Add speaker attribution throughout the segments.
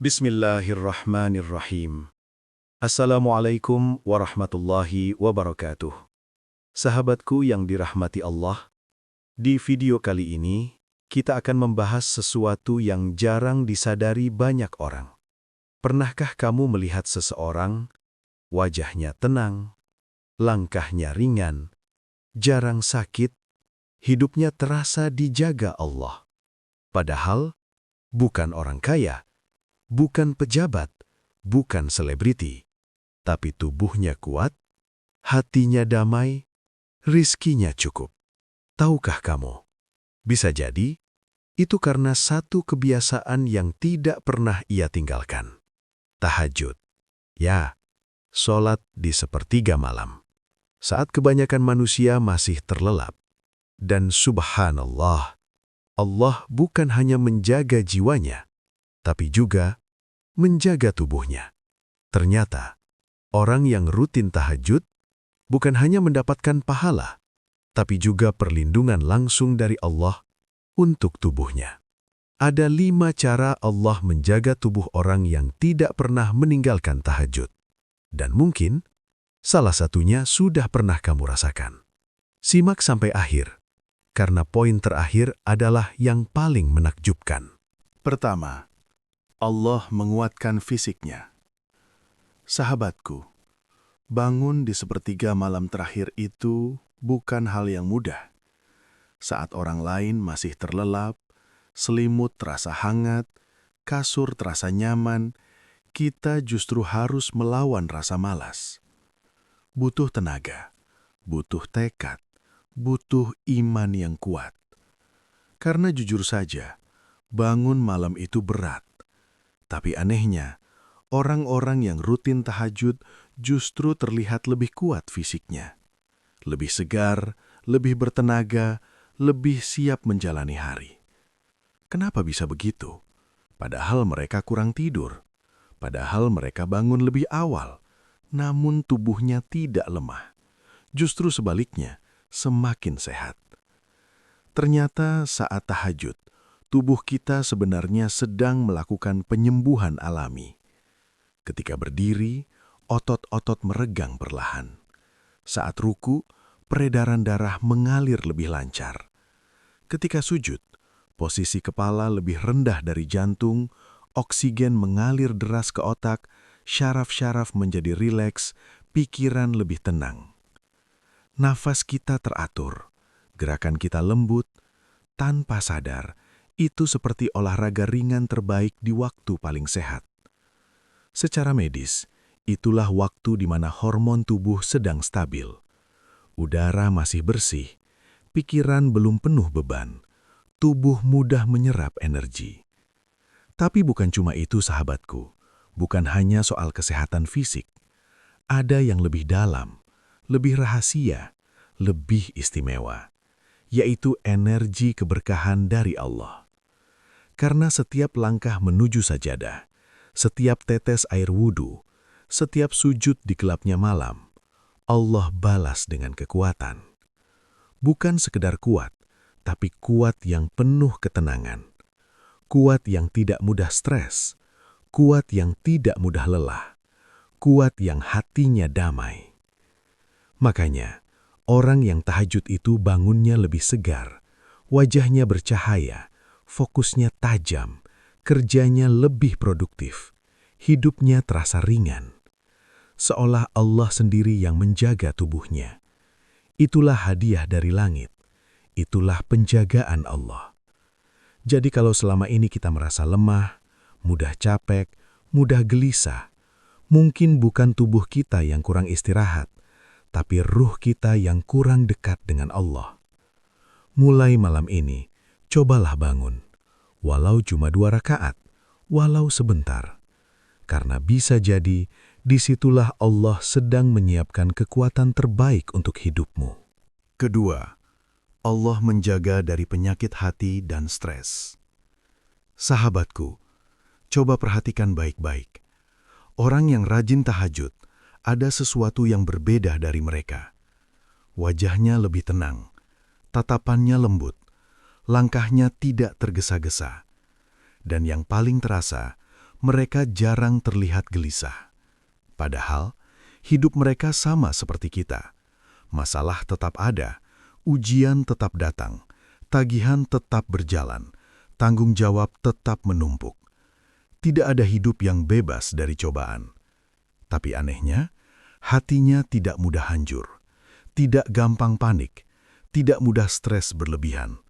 Speaker 1: Bismillahirrahmanirrahim. Assalamualaikum warahmatullahi wabarakatuh. Sahabatku yang dirahmati Allah, di video kali ini kita akan membahas sesuatu yang jarang disadari banyak orang. Pernahkah kamu melihat seseorang, wajahnya tenang, langkahnya ringan, jarang sakit, hidupnya terasa dijaga Allah? Padahal bukan orang kaya, bukan pejabat, bukan selebriti, tapi tubuhnya kuat, hatinya damai, rizkinya cukup. Tahukah kamu? Bisa jadi, itu karena satu kebiasaan yang tidak pernah ia tinggalkan. Tahajud. Ya, sholat di sepertiga malam. Saat kebanyakan manusia masih terlelap. Dan subhanallah, Allah bukan hanya menjaga jiwanya, tapi juga menjaga tubuhnya. Ternyata, orang yang rutin tahajud bukan hanya mendapatkan pahala, tapi juga perlindungan langsung dari Allah untuk tubuhnya. Ada 5 cara Allah menjaga tubuh orang yang tidak pernah meninggalkan tahajud. Dan mungkin, salah satunya sudah pernah kamu rasakan. Simak sampai akhir, karena poin terakhir adalah yang paling menakjubkan.
Speaker 2: Pertama, Allah menguatkan fisiknya. Sahabatku, bangun di sepertiga malam terakhir itu bukan hal yang mudah. Saat orang lain masih terlelap, selimut terasa hangat, kasur terasa nyaman, kita justru harus melawan rasa malas. Butuh tenaga, butuh tekad, butuh iman yang kuat. Karena jujur saja, bangun malam itu berat. Tapi anehnya, orang-orang yang rutin tahajud justru terlihat lebih kuat fisiknya. Lebih segar, lebih bertenaga, lebih siap menjalani hari. Kenapa bisa begitu? Padahal mereka kurang tidur. Padahal mereka bangun lebih awal. Namun tubuhnya tidak lemah. Justru sebaliknya, semakin sehat. Ternyata saat tahajud, tubuh kita sebenarnya sedang melakukan penyembuhan alami. Ketika berdiri, otot-otot meregang perlahan. Saat ruku, peredaran darah mengalir lebih lancar. Ketika sujud, posisi kepala lebih rendah dari jantung, oksigen mengalir deras ke otak, syaraf-syaraf menjadi rileks, pikiran lebih tenang. Nafas kita teratur, gerakan kita lembut, tanpa sadar, itu seperti olahraga ringan terbaik di waktu paling sehat. Secara medis, itulah waktu di mana hormon tubuh sedang stabil. Udara masih bersih, pikiran belum penuh beban, tubuh mudah menyerap energi. Tapi bukan cuma itu sahabatku, bukan hanya soal kesehatan fisik. Ada yang lebih dalam, lebih rahasia, lebih istimewa, yaitu energi keberkahan dari Allah. Karena setiap langkah menuju sajadah, setiap tetes air wudhu, setiap sujud di gelapnya malam, Allah balas dengan kekuatan. Bukan sekedar kuat, tapi kuat yang penuh ketenangan. Kuat yang tidak mudah stres, kuat yang tidak mudah lelah, kuat yang hatinya damai. Makanya, orang yang tahajud itu bangunnya lebih segar, wajahnya bercahaya, fokusnya tajam, kerjanya lebih produktif, hidupnya terasa ringan. Seolah Allah sendiri yang menjaga tubuhnya. Itulah hadiah dari langit, itulah penjagaan Allah. Jadi kalau selama ini kita merasa lemah, mudah capek, mudah gelisah, mungkin bukan tubuh kita yang kurang istirahat, tapi ruh kita yang kurang dekat dengan Allah. Mulai malam ini, cobalah bangun, walau cuma 2 rakaat, walau sebentar. Karena bisa jadi, disitulah Allah sedang menyiapkan kekuatan terbaik untuk hidupmu. Kedua, Allah menjaga dari penyakit hati dan stres. Sahabatku, coba perhatikan baik-baik. Orang yang rajin tahajud, ada sesuatu yang berbeda dari mereka. Wajahnya lebih tenang, tatapannya lembut, langkahnya tidak tergesa-gesa. Dan yang paling terasa, mereka jarang terlihat gelisah. Padahal, hidup mereka sama seperti kita. Masalah tetap ada, ujian tetap datang, tagihan tetap berjalan, tanggung jawab tetap menumpuk. Tidak ada hidup yang bebas dari cobaan. Tapi anehnya, hatinya tidak mudah hancur, tidak gampang panik, tidak mudah stres berlebihan.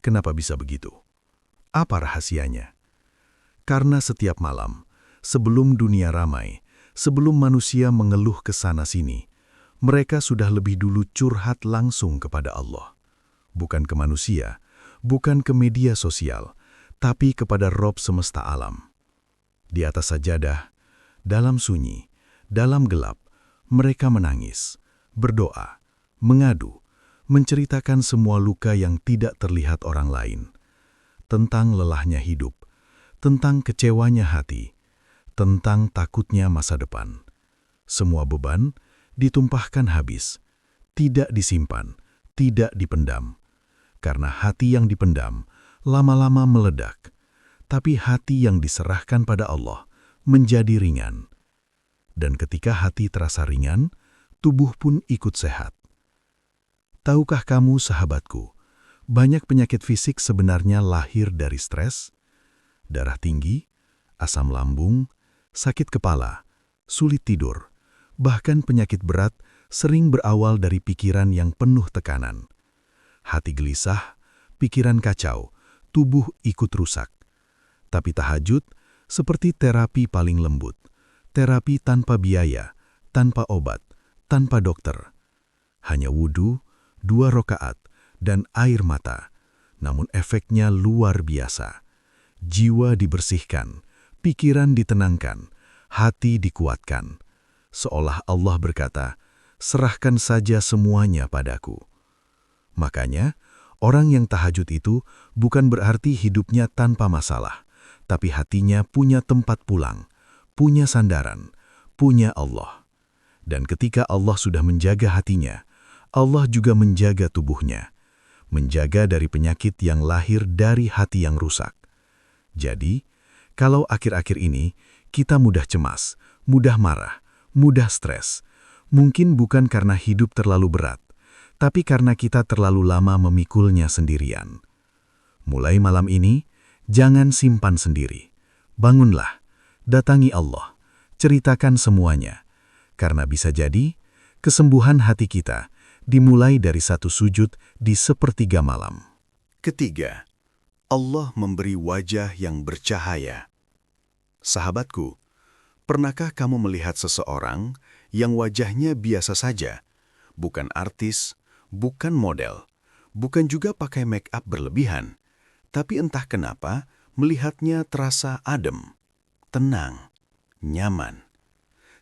Speaker 2: Kenapa bisa begitu? Apa rahasianya? Karena setiap malam, sebelum dunia ramai, sebelum manusia mengeluh ke sana-sini, mereka sudah lebih dulu curhat langsung kepada Allah. Bukan ke manusia, bukan ke media sosial, tapi kepada Rob semesta alam. Di atas sajadah, dalam sunyi, dalam gelap, mereka menangis, berdoa, mengadu, menceritakan semua luka yang tidak terlihat orang lain, tentang lelahnya hidup, tentang kecewanya hati, tentang takutnya masa depan. Semua beban ditumpahkan habis, tidak disimpan, tidak dipendam. Karena hati yang dipendam lama-lama meledak, tapi hati yang diserahkan pada Allah menjadi ringan. Dan ketika hati terasa ringan, tubuh pun ikut sehat. Tahukah kamu, sahabatku, banyak penyakit fisik sebenarnya lahir dari stres? Darah tinggi, asam lambung, sakit kepala, sulit tidur, bahkan penyakit berat sering berawal dari pikiran yang penuh tekanan. Hati gelisah, pikiran kacau, tubuh ikut rusak. Tapi tahajud seperti terapi paling lembut, terapi tanpa biaya, tanpa obat, tanpa dokter. Hanya wudu, 2 rakaat, dan air mata, namun efeknya luar biasa. Jiwa dibersihkan, pikiran ditenangkan, hati dikuatkan. Seolah Allah berkata, serahkan saja semuanya padaku. Makanya, orang yang tahajud itu bukan berarti hidupnya tanpa masalah, tapi hatinya punya tempat pulang, punya sandaran, punya Allah. Dan ketika Allah sudah menjaga hatinya, Allah juga menjaga tubuhnya, menjaga dari penyakit yang lahir dari hati yang rusak. Jadi, kalau akhir-akhir ini kita mudah cemas, mudah marah, mudah stres, mungkin bukan karena hidup terlalu berat, tapi karena kita terlalu lama memikulnya sendirian. Mulai malam ini, jangan simpan sendiri. Bangunlah, datangi Allah, ceritakan semuanya, karena bisa jadi kesembuhan hati kita dimulai dari satu sujud di sepertiga malam.
Speaker 3: Ketiga, Allah memberi wajah yang bercahaya. Sahabatku, pernahkah kamu melihat seseorang yang wajahnya biasa saja, bukan artis, bukan model, bukan juga pakai make-up berlebihan, tapi entah kenapa melihatnya terasa adem, tenang, nyaman.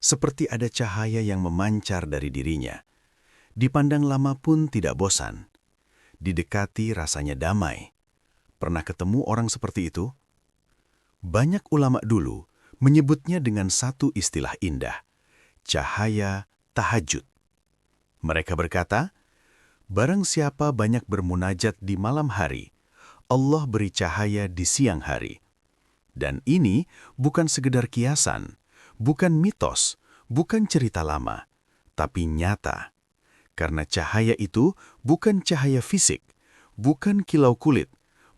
Speaker 3: Seperti ada cahaya yang memancar dari dirinya. Dipandang lama pun tidak bosan. Didekati rasanya damai. Pernah ketemu orang seperti itu? Banyak ulama dulu menyebutnya dengan satu istilah indah, cahaya tahajud. Mereka berkata, barang siapa banyak bermunajat di malam hari, Allah beri cahaya di siang hari. Dan ini bukan sekedar kiasan, bukan mitos, bukan cerita lama, tapi nyata. Karena cahaya itu bukan cahaya fisik, bukan kilau kulit,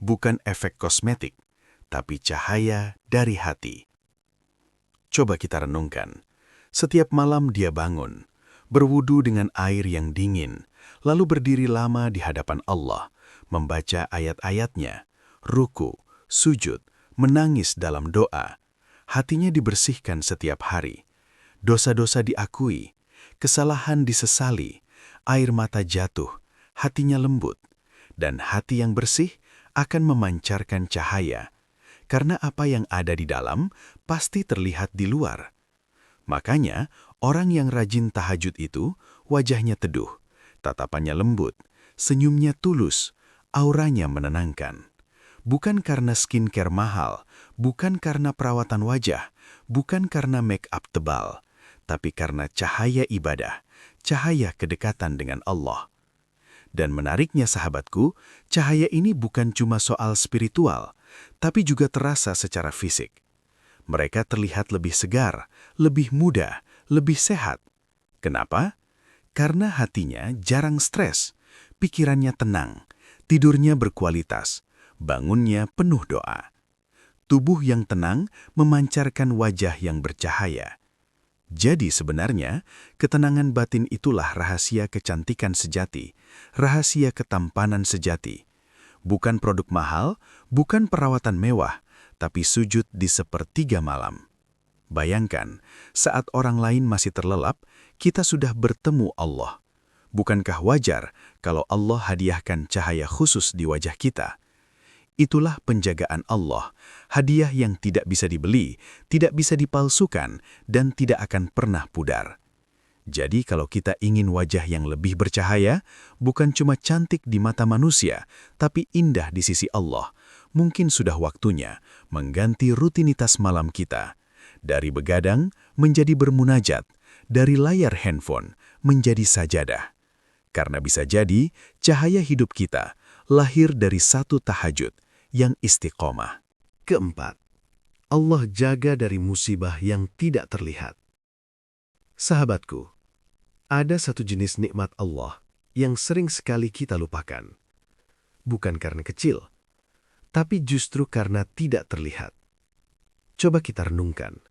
Speaker 3: bukan efek kosmetik, tapi cahaya dari hati. Coba kita renungkan. Setiap malam dia bangun, berwudu dengan air yang dingin, lalu berdiri lama di hadapan Allah, membaca ayat-ayatnya, ruku, sujud, menangis dalam doa. Hatinya dibersihkan setiap hari. Dosa-dosa diakui, kesalahan disesali, air mata jatuh, hatinya lembut. Dan hati yang bersih akan memancarkan cahaya, karena apa yang ada di dalam pasti terlihat di luar. Makanya, orang yang rajin tahajud itu wajahnya teduh, tatapannya lembut, senyumnya tulus, auranya menenangkan. Bukan karena skincare mahal, bukan karena perawatan wajah, bukan karena make-up tebal, tapi karena cahaya ibadah, cahaya kedekatan dengan Allah. Dan menariknya sahabatku, cahaya ini bukan cuma soal spiritual, tapi juga terasa secara fisik. Mereka terlihat lebih segar, lebih muda, lebih sehat. Kenapa? Karena hatinya jarang stres, pikirannya tenang, tidurnya berkualitas, bangunnya penuh doa. Tubuh yang tenang memancarkan wajah yang bercahaya. Jadi sebenarnya, ketenangan batin itulah rahasia kecantikan sejati, rahasia ketampanan sejati. Bukan produk mahal, bukan perawatan mewah, tapi sujud di sepertiga malam. Bayangkan, saat orang lain masih terlelap, kita sudah bertemu Allah. Bukankah wajar kalau Allah hadiahkan cahaya khusus di wajah kita? Itulah penjagaan Allah, hadiah yang tidak bisa dibeli, tidak bisa dipalsukan, dan tidak akan pernah pudar. Jadi kalau kita ingin wajah yang lebih bercahaya, bukan cuma cantik di mata manusia, tapi indah di sisi Allah, mungkin sudah waktunya mengganti rutinitas malam kita. Dari begadang menjadi bermunajat, dari layar handphone menjadi sajadah. Karena bisa jadi, cahaya hidup kita lahir dari satu tahajud yang istiqomah.
Speaker 2: Keempat, Allah jaga dari musibah yang tidak terlihat. Sahabatku, ada satu jenis nikmat Allah yang sering sekali kita lupakan. Bukan karena kecil, tapi justru karena tidak terlihat. Coba kita renungkan,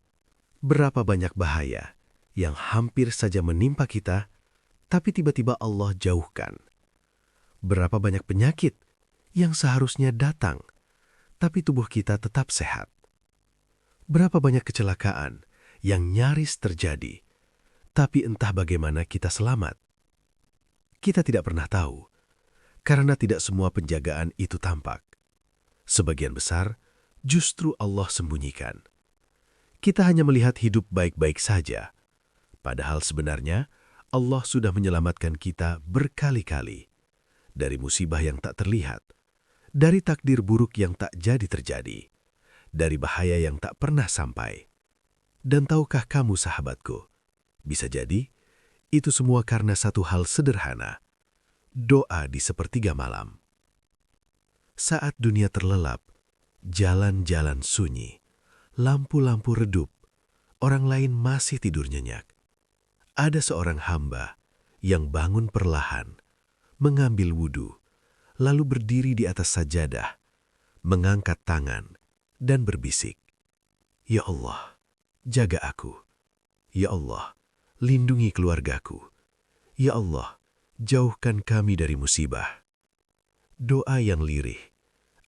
Speaker 2: berapa banyak bahaya yang hampir saja menimpa kita, tapi tiba-tiba Allah jauhkan. Berapa banyak penyakit yang seharusnya datang, tapi tubuh kita tetap sehat. Berapa banyak kecelakaan yang nyaris terjadi, tapi entah bagaimana kita selamat. Kita tidak pernah tahu, karena tidak semua penjagaan itu tampak. Sebagian besar justru Allah sembunyikan. Kita hanya melihat hidup baik-baik saja, padahal sebenarnya Allah sudah menyelamatkan kita berkali-kali dari musibah yang tak terlihat, dari takdir buruk yang tak jadi terjadi, dari bahaya yang tak pernah sampai. Dan tahukah kamu, sahabatku, bisa jadi itu semua karena satu hal sederhana, doa di sepertiga malam. Saat dunia terlelap, jalan-jalan sunyi, lampu-lampu redup, orang lain masih tidur nyenyak. Ada seorang hamba yang bangun perlahan, mengambil wudhu, lalu berdiri di atas sajadah, mengangkat tangan, dan berbisik, "Ya Allah, jaga aku. Ya Allah, lindungi keluargaku. Ya Allah, jauhkan kami dari musibah." Doa yang lirih,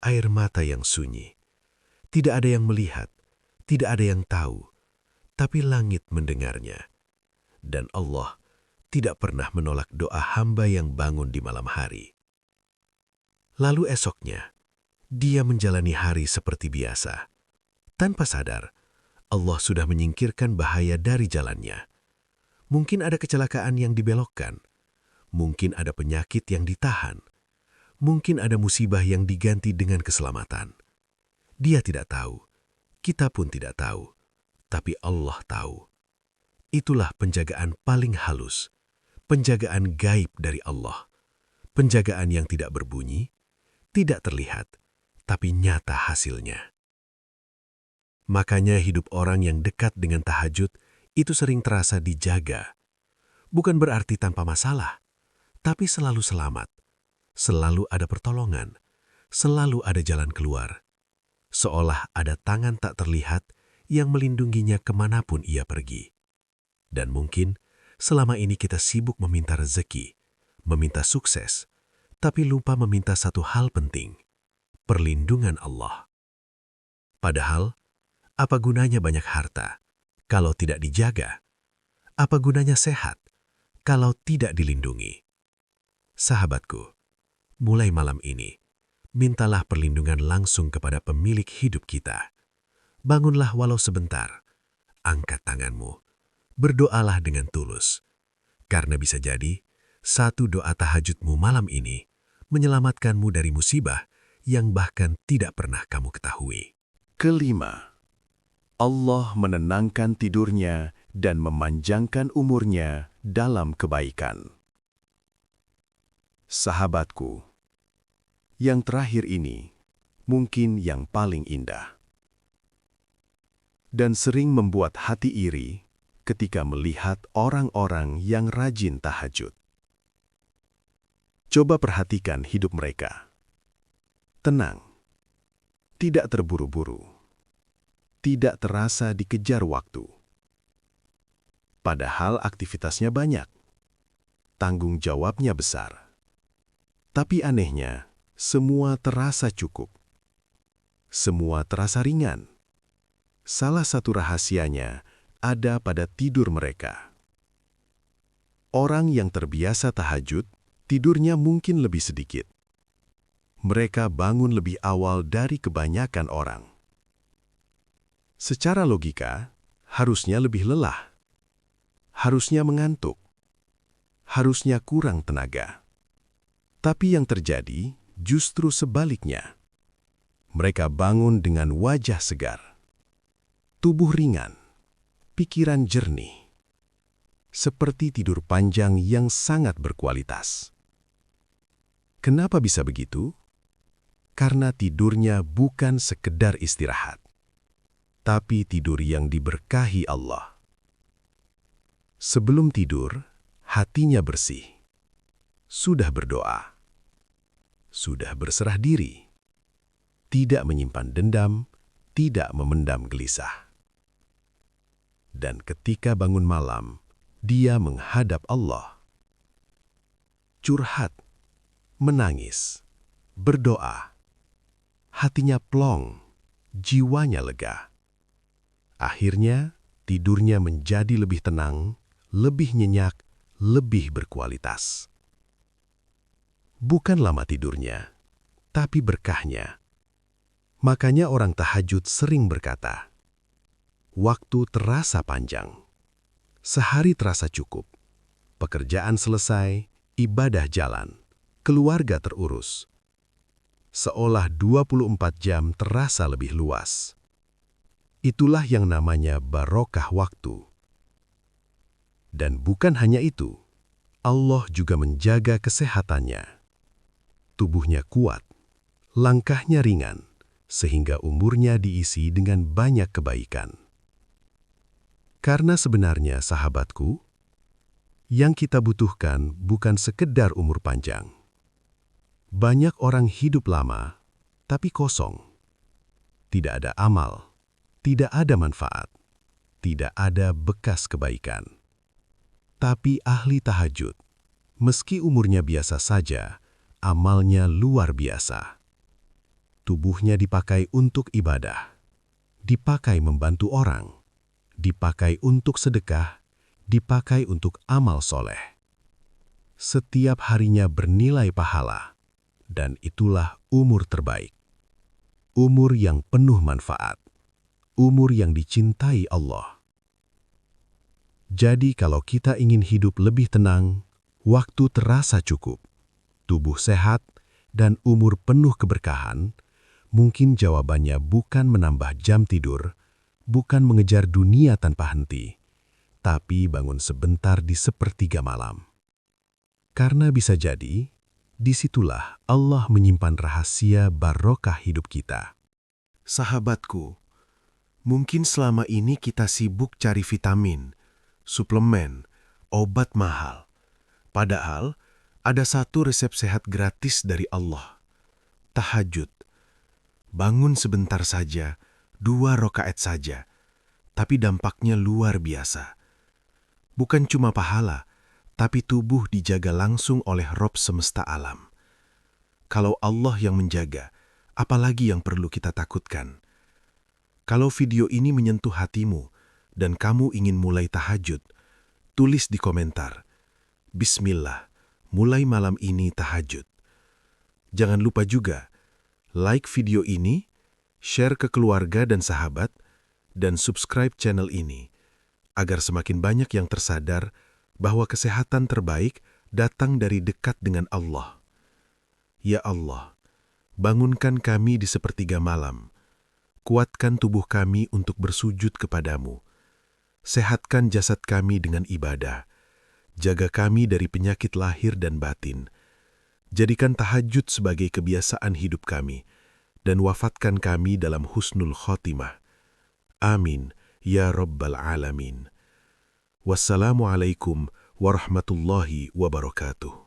Speaker 2: air mata yang sunyi. Tidak ada yang melihat, tidak ada yang tahu, tapi langit mendengarnya. Dan Allah tidak pernah menolak doa hamba yang bangun di malam hari. Lalu esoknya, dia menjalani hari seperti biasa. Tanpa sadar, Allah sudah menyingkirkan bahaya dari jalannya. Mungkin ada kecelakaan yang dibelokkan, mungkin ada penyakit yang ditahan, mungkin ada musibah yang diganti dengan keselamatan. Dia tidak tahu, kita pun tidak tahu, tapi Allah tahu. Itulah penjagaan paling halus, penjagaan gaib dari Allah, penjagaan yang tidak berbunyi, tidak terlihat, tapi nyata hasilnya. Makanya hidup orang yang dekat dengan tahajud itu sering terasa dijaga. Bukan berarti tanpa masalah, tapi selalu selamat, selalu ada pertolongan, selalu ada jalan keluar. Seolah ada tangan tak terlihat yang melindunginya kemanapun ia pergi. Dan mungkin selama ini kita sibuk meminta rezeki, meminta sukses, tapi lupa meminta satu hal penting, perlindungan Allah. Padahal, apa gunanya banyak harta kalau tidak dijaga? Apa gunanya sehat kalau tidak dilindungi? Sahabatku, mulai malam ini, mintalah perlindungan langsung kepada pemilik hidup kita. Bangunlah walau sebentar, angkat tanganmu, berdoalah dengan tulus. Karena bisa jadi, satu doa tahajudmu malam ini menyelamatkanmu dari musibah yang bahkan tidak pernah kamu ketahui.
Speaker 3: Kelima, Allah menenangkan tidurnya dan memanjangkan umurnya dalam kebaikan. Sahabatku, yang terakhir ini mungkin yang paling indah.
Speaker 1: dan sering membuat hati iri ketika melihat orang-orang yang rajin tahajud. Coba perhatikan hidup mereka. Tenang, tidak terburu-buru, tidak terasa dikejar waktu. Padahal aktivitasnya banyak, tanggung jawabnya besar. Tapi anehnya, semua terasa cukup. Semua terasa ringan. Salah satu rahasianya ada pada tidur mereka. Orang yang terbiasa tahajud, tidurnya mungkin lebih sedikit. Mereka bangun lebih awal dari kebanyakan orang. Secara logika, harusnya lebih lelah. Harusnya mengantuk. Harusnya kurang tenaga. Tapi yang terjadi justru sebaliknya. Mereka bangun dengan wajah segar. Tubuh ringan, pikiran jernih. Seperti tidur panjang yang sangat berkualitas. Kenapa bisa begitu? Karena tidurnya bukan sekedar istirahat, tapi tidur yang diberkahi Allah. Sebelum tidur, hatinya bersih. Sudah berdoa. Sudah berserah diri. Tidak menyimpan dendam, tidak memendam gelisah. Dan ketika bangun malam, dia menghadap Allah. Curhat, menangis, berdoa. Hatinya plong, jiwanya lega. Akhirnya, tidurnya menjadi lebih tenang, lebih nyenyak, lebih berkualitas. Bukan lama tidurnya, tapi berkahnya. Makanya orang tahajud sering berkata, waktu terasa panjang, sehari terasa cukup, pekerjaan selesai, ibadah jalan, keluarga terurus. Seolah 24 jam terasa lebih luas. Itulah yang namanya barokah waktu. Dan bukan hanya itu, Allah juga menjaga kesehatannya. Tubuhnya kuat, langkahnya ringan, sehingga umurnya diisi dengan banyak kebaikan. Karena sebenarnya, sahabatku, yang kita butuhkan bukan sekedar umur panjang. Banyak orang hidup lama, tapi kosong. Tidak ada amal, tidak ada manfaat, tidak ada bekas kebaikan. Tapi ahli tahajud, meski umurnya biasa saja, amalnya luar biasa. Tubuhnya dipakai untuk ibadah, dipakai membantu orang, dipakai untuk sedekah, dipakai untuk amal soleh. Setiap harinya bernilai pahala, dan itulah umur terbaik. Umur yang penuh manfaat, umur yang dicintai Allah. Jadi kalau kita ingin hidup lebih tenang, waktu terasa cukup, tubuh sehat, dan umur penuh keberkahan, mungkin jawabannya bukan menambah jam tidur, bukan mengejar dunia tanpa henti, tapi bangun sebentar di sepertiga malam. Karena bisa jadi, disitulah Allah menyimpan rahasia barokah hidup kita.
Speaker 2: Sahabatku, mungkin selama ini kita sibuk cari vitamin, suplemen, obat mahal. Padahal, ada satu resep sehat gratis dari Allah. Tahajud. Bangun sebentar saja, 2 rakaat saja, tapi dampaknya luar biasa. Bukan cuma pahala, tapi tubuh dijaga langsung oleh Rob semesta alam. Kalau Allah yang menjaga, apalagi yang perlu kita takutkan? Kalau video ini menyentuh hatimu dan kamu ingin mulai tahajud, tulis di komentar, Bismillah, mulai malam ini tahajud. Jangan lupa juga, like video ini, share ke keluarga dan sahabat, dan subscribe channel ini, agar semakin banyak yang tersadar bahwa kesehatan terbaik datang dari dekat dengan Allah. Ya Allah, bangunkan kami di sepertiga malam, kuatkan tubuh kami untuk bersujud kepadamu, sehatkan jasad kami dengan ibadah, jaga kami dari penyakit lahir dan batin, jadikan tahajud sebagai kebiasaan hidup kami, dan wafatkan kami dalam husnul khotimah. Amin. ya Rabbal Alamin. Wassalamualaikum warahmatullahi wabarakatuh.